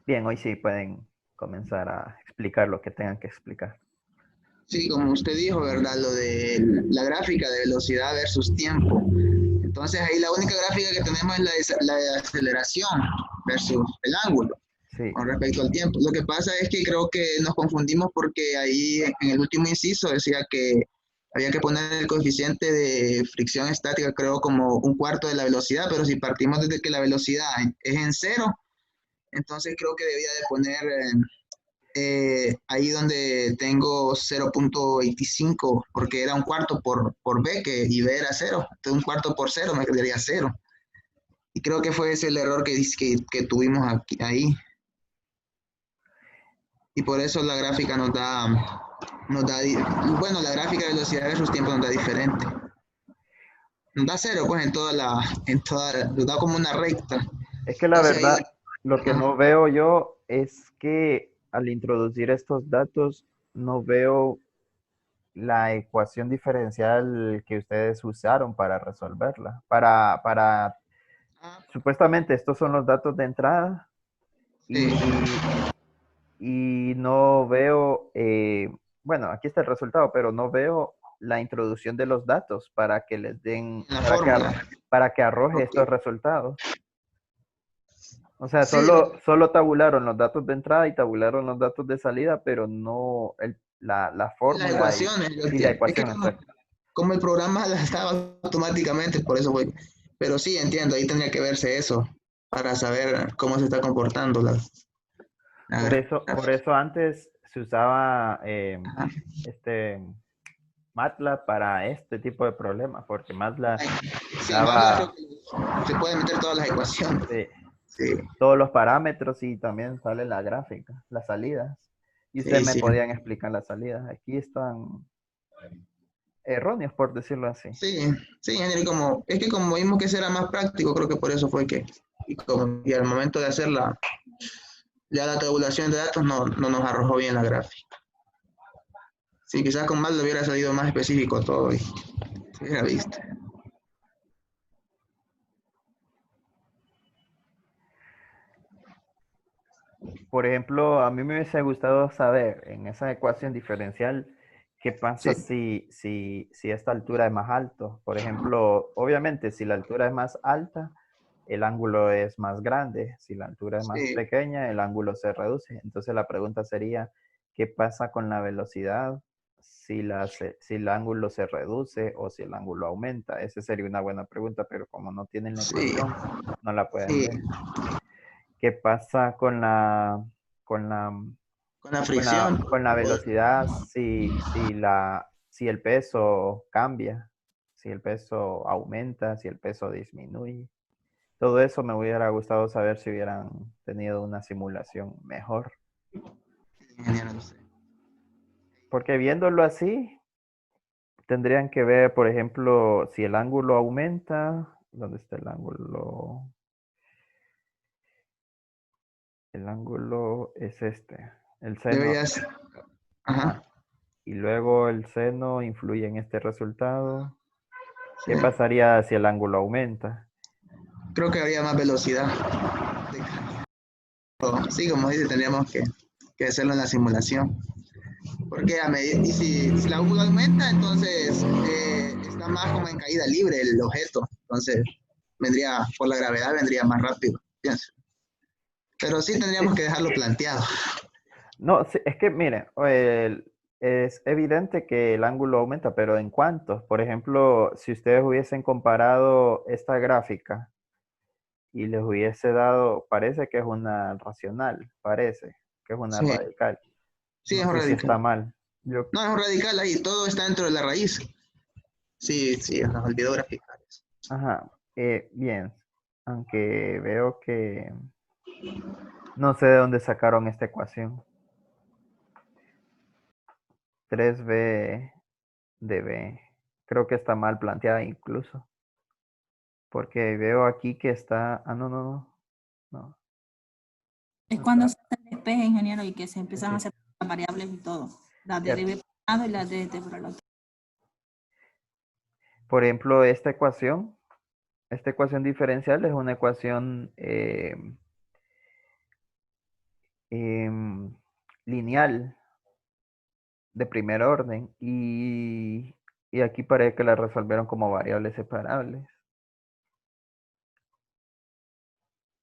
Bien, hoy sí pueden comenzar a explicar lo que tengan que explicar. Sí, como usted dijo, ¿verdad? Lo de la gráfica de velocidad versus tiempo. Entonces ahí la única gráfica que tenemos es la de aceleración versus el ángulo Sí, con respecto al tiempo. Lo que pasa es que creo que nos confundimos porque ahí en el último inciso decía que había que poner el coeficiente de fricción estática, creo, como un cuarto de la velocidad, pero si partimos desde que la velocidad es en cero, entonces creo que debía de poner ahí donde tengo 0.25, porque era un cuarto por B, y B era cero. Entonces un cuarto por cero me quedaría cero. Y creo que fue ese el error que tuvimos ahí. Y por eso la gráfica bueno, la gráfica de velocidad versus tiempo nos da diferente. Nos da cero, pues nos da como una recta. es que la Entonces ahí, verdad, lo que no veo yo es que al introducir estos datos, no veo la ecuación diferencial que ustedes usaron para resolverla. ah, Supuestamente estos son los datos de entrada sí, y no veo, bueno, aquí está el resultado, pero no veo la introducción de los datos para que les den, en la fórmula. para que arroje Ok. estos resultados. O sea, Sí, solo tabularon los datos de entrada y tabularon los datos de salida, pero no la las fórmula ecuaciones. y la Es que ecuación exacta. como el programa las estaba automáticamente, por eso fue. Pero sí, entiendo, ahí tendría que verse eso para saber cómo se está comportando la Por gráfica. eso antes se usaba Ajá. este MATLAB para este tipo de problemas, porque MATLAB Ay, sí, MATLAB creo daba que se puede meter todas las ecuaciones. eh, Sí, todos los parámetros y también sale la gráfica, las salidas. Y ustedes sí, me sí. podían explicar las salidas. Aquí están erróneos, por decirlo así. Sí, sí, Henry, es que como vimos que ese era más práctico, creo que por eso fue y al momento de hacer la tabulación de datos no nos arrojó bien la gráfica. Sí, quizás con MATLAB hubiera salido más específico todo y se hubiera visto. Por ejemplo, a mí me hubiese gustado saber en esa ecuación diferencial qué pasa Sí, si esta altura es más alto. Por ejemplo, obviamente si la altura es más alta, el ángulo es más grande. Si la altura es más sí, pequeña, el ángulo se reduce. Entonces la pregunta sería, ¿qué pasa con la velocidad si el ángulo se reduce o si el ángulo aumenta? Esa sería una buena pregunta, pero como no tienen la sí, ecuación, no la pueden sí. ver. ¿Qué pasa con la, Con la fricción. con la velocidad si el peso cambia, si el peso aumenta, si el peso disminuye? Todo eso me hubiera gustado saber si hubieran tenido una simulación mejor. Ingeniero, no sé. Porque viéndolo así, tendrían que ver, por ejemplo, si el ángulo aumenta, ¿dónde está el ángulo? El ángulo es este, el seno. Deberías, Ajá. ajá, Y luego el seno influye en este resultado. sí. ¿Qué pasaría si el ángulo aumenta? Creo que habría más velocidad. Sí, como dice, tendríamos que hacerlo en la simulación. Porque y si la U aumenta, entonces está más como en caída libre el objeto. Entonces, por la gravedad, vendría más rápido, pienso. Pero sí tendríamos Sí. que dejarlo planteado. No, sí, es que mire, es evidente que el ángulo aumenta, pero ¿en cuánto? Por ejemplo, si ustedes hubiesen comparado esta gráfica y les hubiese dado, parece que es una racional, parece que es una Sí, radical. sí, es No un sé si radical. está mal. Yo, No, es un radical ahí, todo está dentro de la raíz. Sí, sí, nos olvidó graficar eso. ajá, bien, aunque veo que no sé de dónde sacaron esta ecuación. 3b de b. Creo que está mal planteada incluso. Porque veo aquí que está. Ah, no, no, no. No, Es no cuando está. se despeja, ingeniero, y que se empiezan a Aquí, hacer las variables y todo. Las de cierto. dB por un lado y las de T por el otro. Por ejemplo, esta ecuación diferencial es una ecuación em, lineal de primer orden y aquí parece que la resolvieron como variables separables.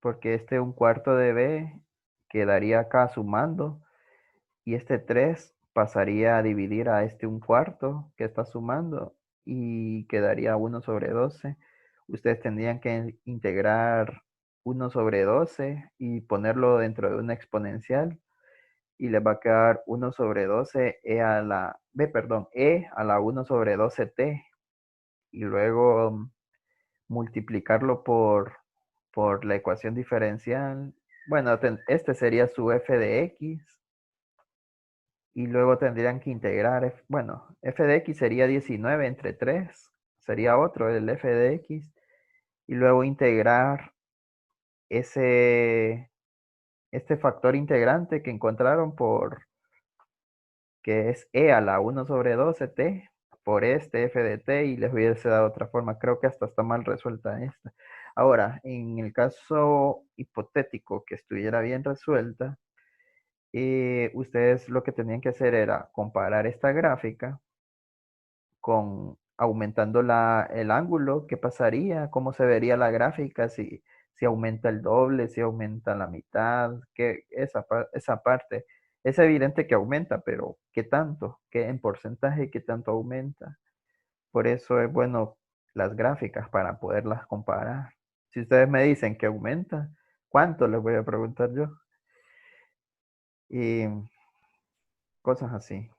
Porque este un cuarto de b quedaría acá sumando y este 3 pasaría a dividir a este un cuarto que está sumando y quedaría 1/12. Ustedes tendrían que integrar 1/12 y ponerlo dentro de una exponencial y les va a quedar 1/12 e a la, b, perdón, e a la 1/12t y luego multiplicarlo por la ecuación diferencial. Bueno, este sería su f de x y luego tendrían que integrar, bueno, f de x sería 19 entre 3, sería otro, el f de x, y luego integrar este factor integrante que encontraron que es e a la 1/12t, por este f de t, y les hubiese dado otra forma. Creo que hasta está mal resuelta esta. Ahora, en el caso hipotético que estuviera bien resuelta, ustedes lo que tenían que hacer era comparar esta gráfica con aumentando el ángulo, ¿qué pasaría? ¿Cómo se vería la gráfica si aumenta el doble, si aumenta la mitad? Esa parte. Es evidente que aumenta, pero ¿qué tanto? ¿Qué en porcentaje qué tanto aumenta? Por eso es bueno las gráficas para poderlas comparar. Si ustedes me dicen que aumenta, ¿cuánto les voy a preguntar yo? Y cosas así.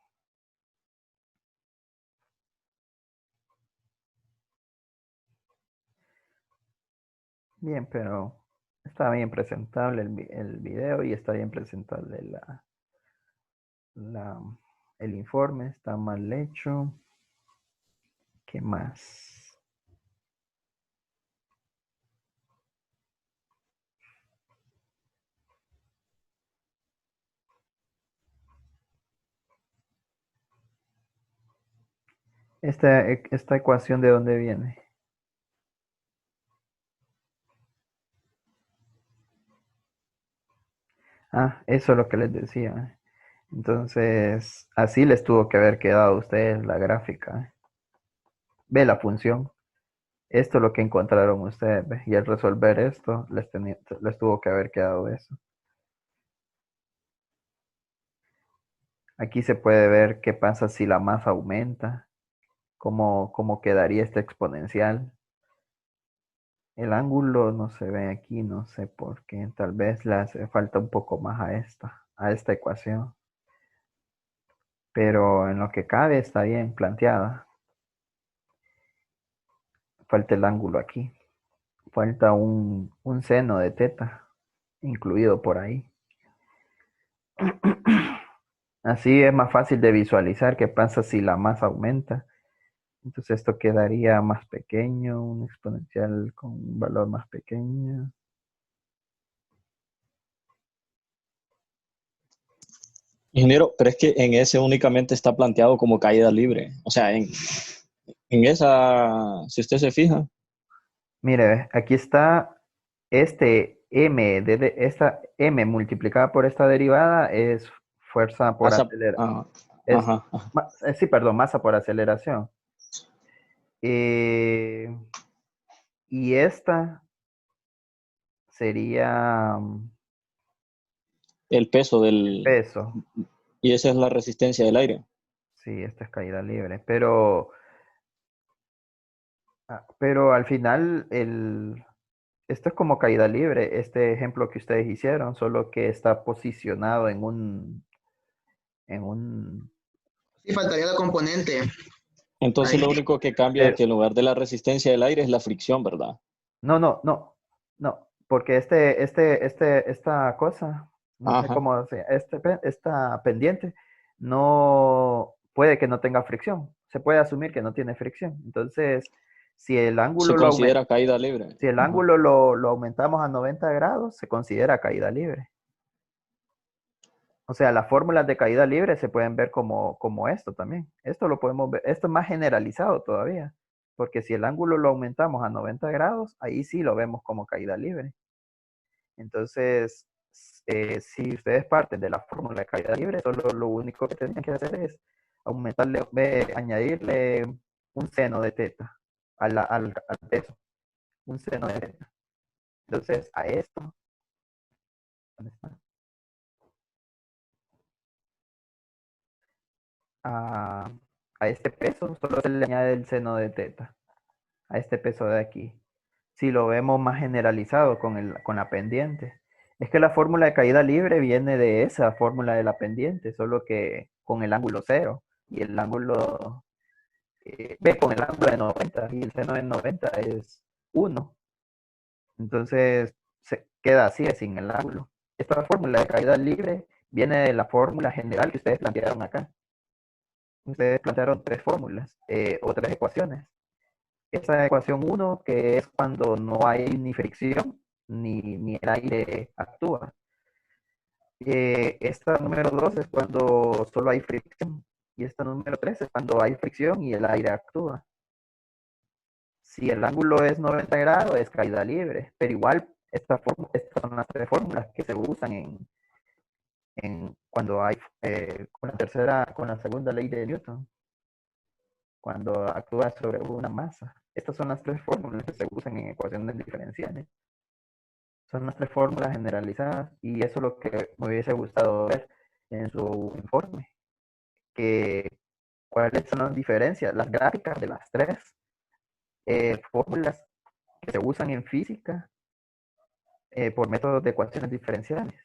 Bien, pero está bien presentable el video y está bien presentable la- el informe, está mal hecho. ¿Qué más? Esta ecuación, ¿de dónde viene? Ah, eso es lo que les decía. Entonces, así les tuvo que haber quedado a ustedes la gráfica. Ve la función. Esto es lo que encontraron ustedes, ¿ve? Y al resolver esto, les tuvo que haber quedado eso. Aquí se puede ver qué pasa si la masa aumenta, cómo quedaría esta exponencial. El ángulo no se ve aquí, no sé por qué. Tal vez le hace falta un poco más a esta ecuación. Pero en lo que cabe está bien planteada. Falta el ángulo aquí. Falta un seno de teta incluido por ahí. Así es más fácil de visualizar qué pasa si la masa aumenta. Entonces esto quedaría más pequeño, un exponencial con un valor más pequeño. Ingeniero, pero es que en ese únicamente está planteado como caída libre. O sea, en esa, si usted se fija, Mire, aquí está este m, esta m multiplicada por esta derivada es fuerza por pasa, aceleración. Es, ajá, ajá. sí, perdón, masa por aceleración. Y esta sería El peso el del, peso. y esa es la resistencia del aire. Sí, esta es caída libre. Pero al final, esto es como caída libre, este ejemplo que ustedes hicieron, solo que está posicionado en un, Sí, faltaría la componente Entonces ahí. lo único que cambia pero- que en lugar de la resistencia del aire es la fricción, ¿verdad? no, no, no, no, porque esta cosa, no sé Ajá. cómo esta pendiente, no puede que no tenga fricción, se puede asumir que no tiene fricción. Entonces, si el Se ángulo lo aumenta, considera caída libre. si el Ajá. ángulo lo aumentamos a 90 grados, se considera caída libre. O sea, las fórmulas de caída libre se pueden ver como esto también. Esto lo podemos ver, esto es más generalizado todavía, porque si el ángulo lo aumentamos a 90 grados, ahí sí lo vemos como caída libre. Entonces, si ustedes parten de la fórmula de caída libre, solo lo único que tenían que hacer es añadirle un seno de teta al peso, un seno de teta. Entonces, a esto, ¿dónde está? A, a este peso solo se le añade el seno de teta, a este peso de aquí. Si lo vemos más generalizado con la pendiente. Es que la fórmula de caída libre viene de esa fórmula de la pendiente, solo que con el ángulo 0 y el ángulo, ve con el ángulo de 90 y el seno de 90 es 1. Entonces se queda así, sin el ángulo. Esta fórmula de caída libre viene de la fórmula general que ustedes plantearon acá. Ustedes plantearon 3 fórmulas o 3 ecuaciones. Esa ecuación 1, que es cuando no hay ni fricción, ni el aire actúa. Esta número 2 es cuando solo hay fricción. Y esta número 3 es cuando hay fricción y el aire actúa. Si el ángulo es 90 grados, es caída libre. Pero igual, estas son las 3 fórmulas que se usan cuando hay con la segunda ley de Newton, cuando actúa sobre una masa. Estas son las 3 fórmulas que se usan en ecuaciones diferenciales. Son las 3 fórmulas generalizadas y eso es lo que me hubiese gustado ver en su informe. ¿Cuáles son las diferencias? Las gráficas de las 3 fórmulas que se usan en física por métodos de ecuaciones diferenciales.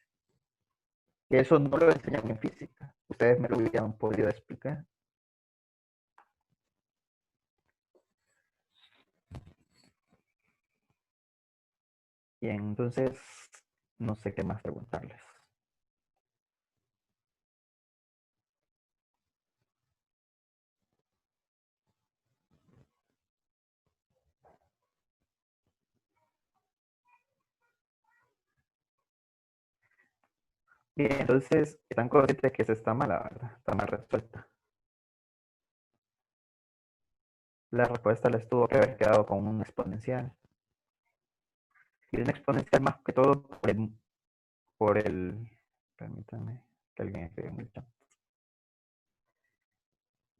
Y eso no lo enseñan en física. Ustedes me lo hubieran podido explicar. Bien, entonces no sé qué más preguntarles. Bien, entonces están conscientes que eso está mal, la verdad, está mal resuelta. La respuesta les tuvo que haber quedado con un exponencial. Y un exponencial más que todo permítanme que alguien escriba en el chat.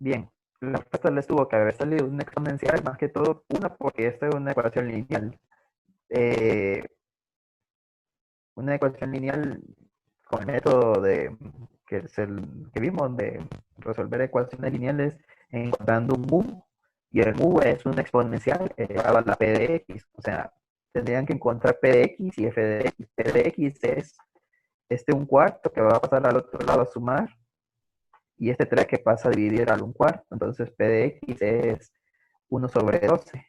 Bien, la respuesta les tuvo que haber salido un exponencial más que todo, una porque esta es una ecuación lineal. Una ecuación lineal con el método que vimos de resolver ecuaciones lineales encontrando un mu, y el mu es un exponencial elevado a la p de x. O sea, tendrían que encontrar p de x y f de x. P de x es un cuarto que va a pasar al otro lado a sumar, y este 3 que pasa a dividir al un cuarto. Entonces p de x es 1 sobre 12.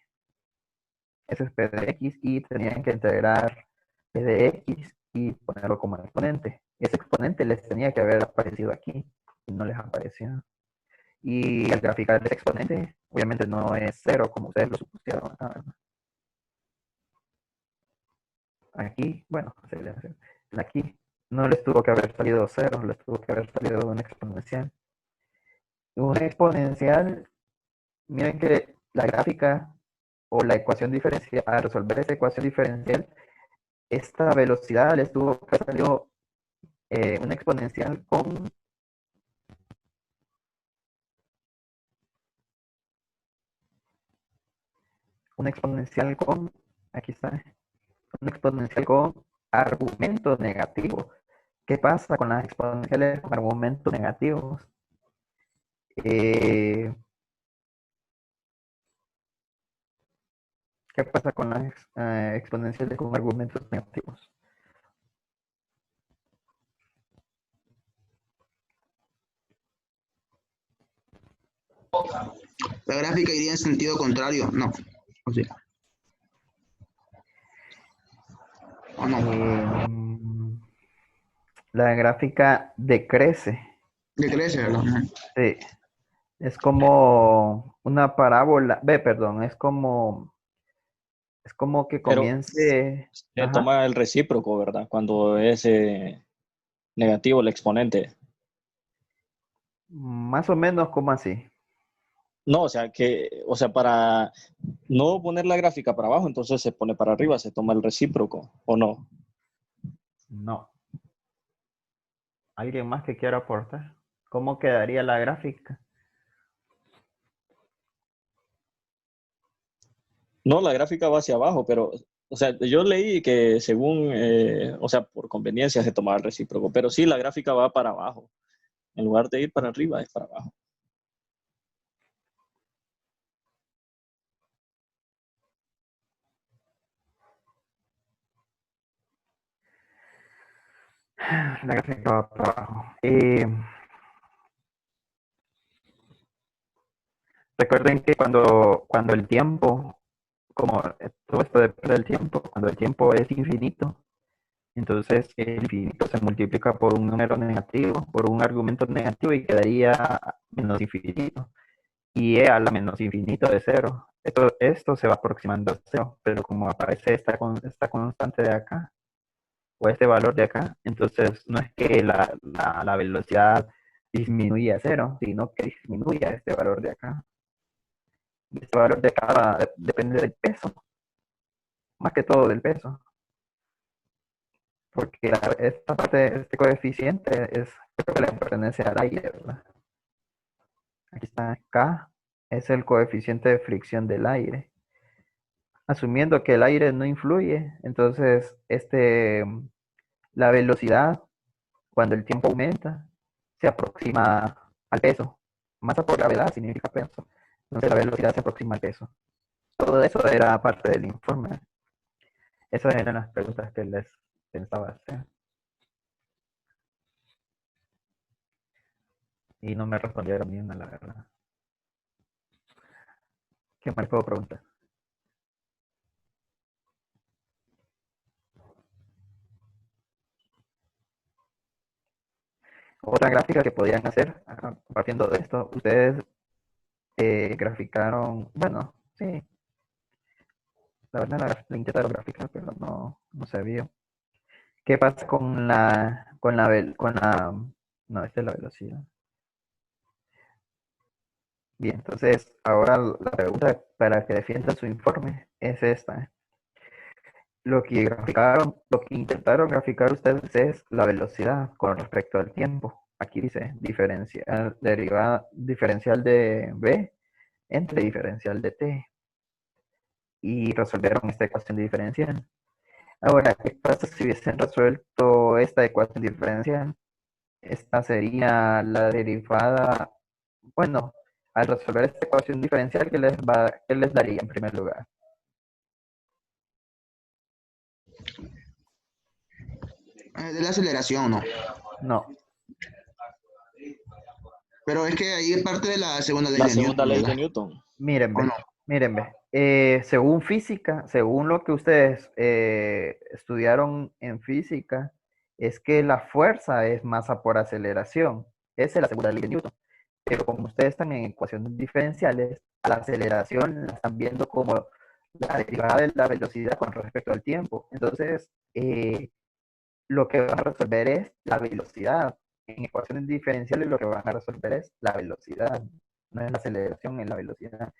Ese es p de x, y tendrían que integrar p de x y ponerlo como exponente. Ese exponente les tenía que haber aparecido aquí y no les apareció. Y al graficar ese exponente, obviamente no es 0 como ustedes lo supusieron acá, ¿verdad? Aquí, bueno, aquí no les tuvo que haber salido 0, les tuvo que haber salido un exponencial. Un exponencial, miren que la gráfica o la ecuación diferencial, al resolver esa ecuación diferencial, esta velocidad les tuvo que salir un exponencial con aquí está, un exponencial con argumento negativo. ¿Qué pasa con las exponenciales con argumentos negativos? ¿Qué pasa con las exponenciales con argumentos negativos? La gráfica iría en sentido contrario, no. O sea. ¿O no? La gráfica decrece. Decrece, ¿verdad? Sí. Es como una parábola. Perdón, es como que Pero comience. se Ajá. toma el recíproco, ¿verdad? Cuando es negativo el exponente. Más o menos como así. No, o sea, para no poner la gráfica para abajo, entonces se pone para arriba, se toma el recíproco, ¿o no? No. ¿Alguien más que quiera aportar? ¿Cómo quedaría la gráfica? No, la gráfica va hacia abajo, pero, o sea, yo leí que según, o sea, por conveniencia se tomaba el recíproco, pero sí, la gráfica va para abajo. En lugar de ir para arriba, es para abajo. La gráfica va para abajo. Recuerden que cuando el tiempo, como todo esto depende del tiempo, cuando el tiempo es infinito, entonces el infinito se multiplica por un número negativo, por un argumento negativo y quedaría menos infinito. Y e a la menos infinito de cero. Esto se va aproximando a cero, pero como aparece esta constante de acá, o este valor de acá, entonces no es que la velocidad disminuye a cero, sino que disminuye a este valor de acá. Y este valor de acá depende del peso, más que todo del peso, porque esta parte, este coeficiente creo que le pertenece al aire, ¿verdad? Aquí está K, es el coeficiente de fricción del aire. Asumiendo que el aire no influye, entonces la velocidad, cuando el tiempo aumenta, se aproxima al peso. Masa por gravedad significa peso. Entonces la velocidad se aproxima al peso. Todo eso era parte del informe. Esas eran las preguntas que les pensaba hacer. Y no me respondieron ni una, la verdad. ¿Qué más puedo preguntar? Otra gráfica que podían hacer, partiendo de esto, ustedes graficaron, bueno, sí, la verdad la intentaron graficar, pero no se vio. ¿Qué pasa no, esta es la velocidad. Bien, entonces ahora la pregunta para que defiendan su informe es esta. Lo que intentaron graficar ustedes es la velocidad con respecto al tiempo. Aquí dice diferencial de B entre diferencial de T. Y resolvieron esta ecuación diferencial. Ahora, ¿qué pasa si hubiesen resuelto esta ecuación diferencial? Esta sería la derivada, bueno, al resolver esta ecuación diferencial, ¿qué les daría en primer lugar? De la aceleración, ¿no? No, Pero es que ahí es parte de la segunda ley La de segunda Newton, ley ¿verdad? de Newton. miren, ¿O ve, no? miren, ve. Según física, según lo que ustedes estudiaron en física, es que la fuerza es masa por aceleración. Esa es la segunda ley de Newton. Pero como ustedes están en ecuaciones diferenciales, a la aceleración la están viendo como la derivada de la velocidad con respecto al tiempo. Entonces, lo que van a resolver es la velocidad. En ecuaciones diferenciales lo que van a resolver es la velocidad, no es la aceleración, es la velocidad.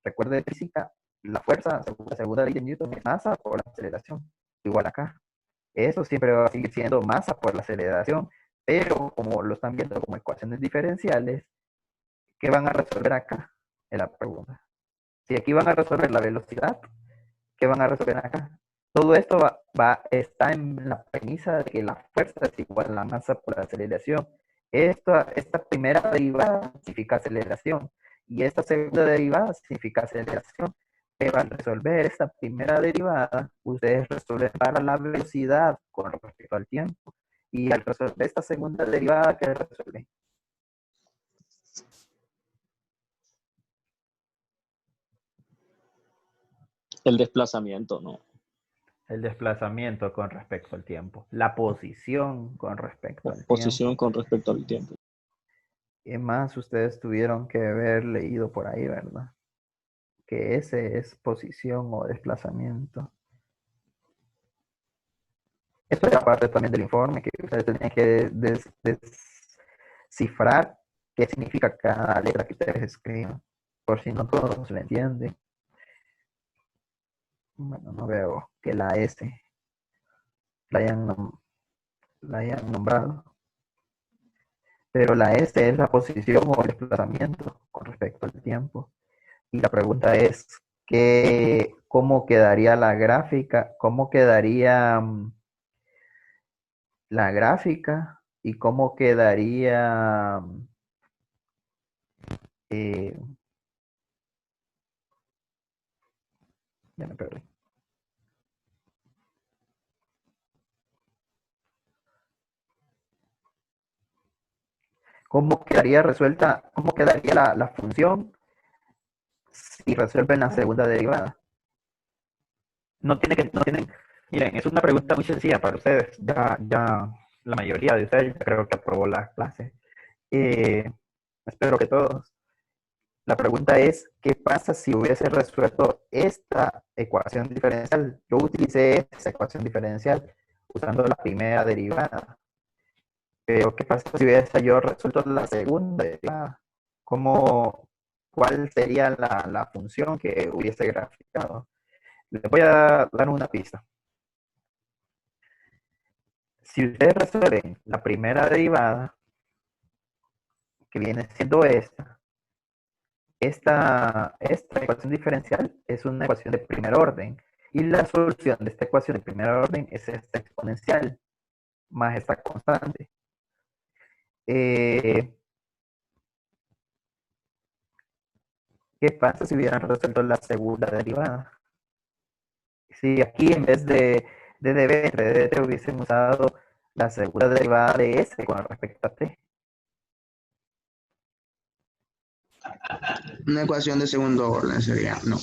Recuerde de física, la fuerza, según la segunda ley de Newton, es masa por la aceleración. Igual acá. Eso siempre va a seguir siendo masa por la aceleración, pero como lo están viendo como ecuaciones diferenciales, ¿qué van a resolver acá? Es la pregunta. Si aquí van a resolver la velocidad, ¿qué van a resolver acá? Todo esto está en la premisa de que la fuerza es igual a la masa por la aceleración. Esta primera derivada significa aceleración y esta segunda derivada significa aceleración. Pero al resolver esta primera derivada, ustedes resuelven para la velocidad con respecto al tiempo. Y al resolver esta segunda derivada, ¿qué resuelven? El desplazamiento, no. El desplazamiento con respecto al tiempo. La posición con respecto La al posición tiempo. con respecto al tiempo. Y más ustedes tuvieron que haber leído por ahí, ¿verdad? Que ese es posición o desplazamiento. Esto era parte también del informe, que ustedes tenían que descifrar qué significa cada letra que ustedes escriban, por si no todos lo entienden. Bueno, no veo que la S la hayan nombrado. pero la S es la posición o el desplazamiento con respecto al tiempo. Y la pregunta es, ¿cómo quedaría la gráfica? ¿Cómo quedaría la gráfica? ¿Y cómo quedaría eh, ya me perdí. ¿Cómo quedaría resuelta? ¿Cómo quedaría la función si resuelven la segunda derivada? No tienen, miren, es una pregunta muy sencilla para ustedes. Ya la mayoría de ustedes ya creo que aprobó la clase. Eh, espero que todos. La pregunta es, ¿qué pasa si hubiese resuelto esta ecuación diferencial? Yo utilicé esta ecuación diferencial usando la primera derivada. Pero ¿qué pasa si hubiese yo resuelto la segunda derivada? ¿Cómo, ¿Cuál sería la función que hubiese graficado? Les voy a dar una pista. Si ustedes resuelven la primera derivada, que viene siendo esta ecuación diferencial es una ecuación de primer orden. Y la solución de esta ecuación de primer orden es esta exponencial más esta constante. ¿Qué pasa si hubieran resuelto la segunda derivada? Si aquí en vez de db entre dt hubiesen usado la segunda derivada de s con respecto a t. Una ecuación de segundo orden sería, no.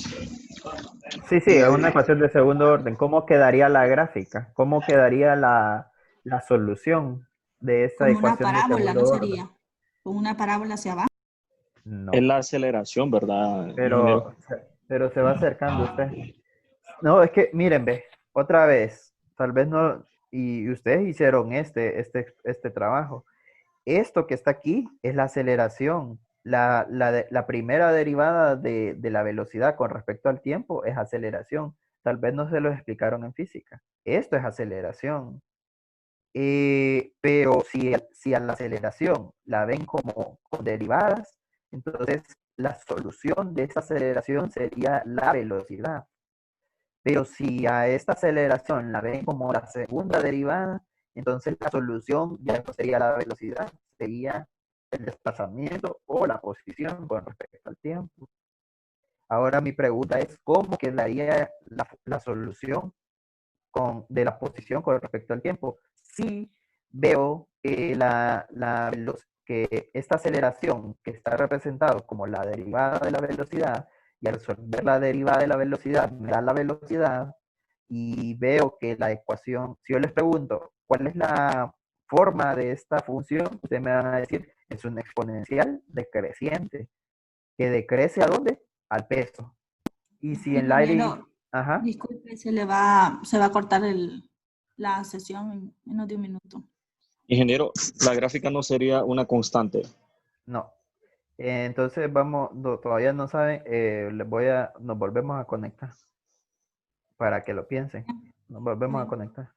Sí, es una ecuación de segundo orden. ¿Cómo quedaría la gráfica? ¿Cómo quedaría la solución de esta Como una ecuación de parábola, ¿no segundo orden? sería? Con una parábola hacia abajo. Es No, la aceleración, ¿verdad, ingeniero? pero, pero se va acercando usted. No, es que, miren, ve, otra vez, tal vez no, y ustedes hicieron este trabajo. Esto que está aquí es la aceleración. La primera derivada de la velocidad con respecto al tiempo es aceleración. Tal vez no se lo explicaron en física. Esto es aceleración. Pero si a la aceleración la ven como con derivadas, entonces la solución de esa aceleración sería la velocidad. Pero si a esta aceleración la ven como la segunda derivada, entonces la solución ya no sería la velocidad, sería el desplazamiento o la posición con respecto al tiempo. Ahora mi pregunta es, ¿cómo quedaría la solución de la posición con respecto al tiempo? Si veo que esta aceleración que está representada como la derivada de la velocidad, y al resolver la derivada de la velocidad me da la velocidad, y veo que la ecuación, si yo les pregunto cuál es la forma de esta función, ustedes me van a decir, es una exponencial decreciente, que decrece ¿a dónde? Al peso. Y si en el aire, Ingeniero, ajá, disculpe, se va a cortar la sesión en menos de un minuto. Ingeniero, la gráfica no sería una constante. no. Entonces vamos, todavía no saben, nos volvemos a conectar para que lo piensen. Nos volvemos a conectar.